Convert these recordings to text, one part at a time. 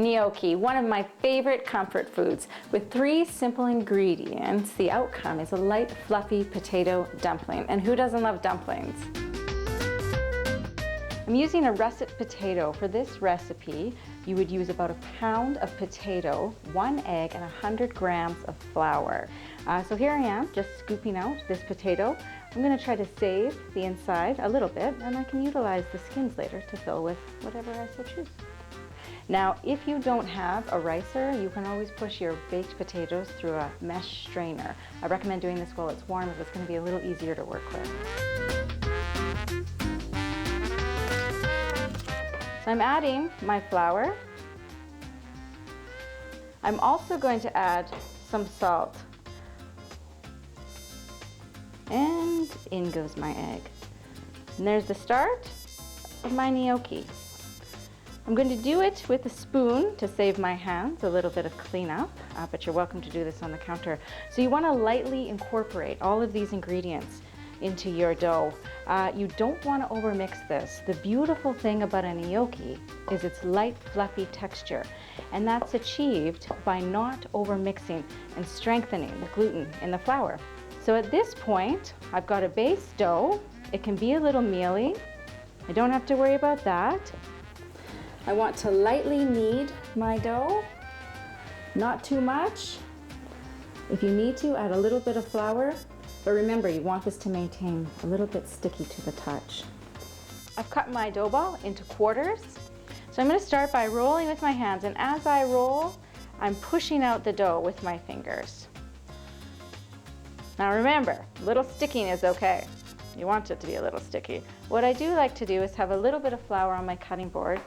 Gnocchi, one of my favorite comfort foods. With 3 simple ingredients, the outcome is a light, fluffy potato dumpling. And who doesn't love dumplings? I'm using a russet potato. For this recipe, you would use about a pound of potato, 1 egg, and 100 grams of flour. So here I am, just scooping out this potato. I'm going to try to save the inside a little bit, and I can utilize the skins later to fill with whatever I so choose. Now, if you don't have a ricer, you can always push your baked potatoes through a mesh strainer. I recommend doing this while it's warm, as it's going to be a little easier to work with. So I'm adding my flour. I'm also going to add some salt. And in goes my egg. And there's the start of my gnocchi. I'm going to do it with a spoon to save my hands, a little bit of cleanup, but you're welcome to do this on the counter. So you want to lightly incorporate all of these ingredients into your dough. You don't want to overmix this. The beautiful thing about a gnocchi is its light, fluffy texture, and that's achieved by not overmixing and strengthening the gluten in the flour. So at this point, I've got a base dough. It can be a little mealy. I don't have to worry about that. I want to lightly knead my dough, not too much. If you need to, add a little bit of flour, but remember, you want this to maintain a little bit sticky to the touch. I've cut my dough ball into quarters. So I'm going to start by rolling with my hands, and as I roll, I'm pushing out the dough with my fingers. Now remember, a little sticking is okay. You want it to be a little sticky. What I do like to do is have a little bit of flour on my cutting board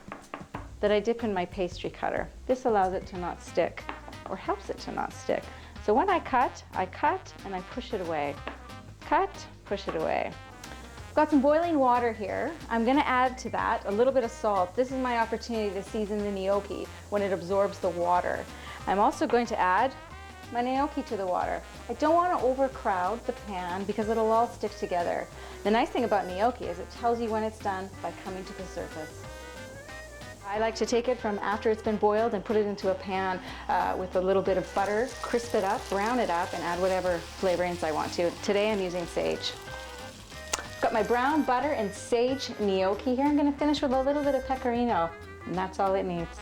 that I dip in my pastry cutter. This allows it to not stick, or helps it to not stick. So when I cut and I push it away. Cut, push it away. I've got some boiling water here. I'm gonna add to that a little bit of salt. This is my opportunity to season the gnocchi when it absorbs the water. I'm also going to add my gnocchi to the water. I don't want to overcrowd the pan because it'll all stick together. The nice thing about gnocchi is it tells you when it's done by coming to the surface. I like to take it from after it's been boiled and put it into a pan with a little bit of butter, crisp it up, brown it up, and add whatever flavorings I want to. Today I'm using sage. I've got my brown butter and sage gnocchi here. I'm going to finish with a little bit of pecorino, and that's all it needs.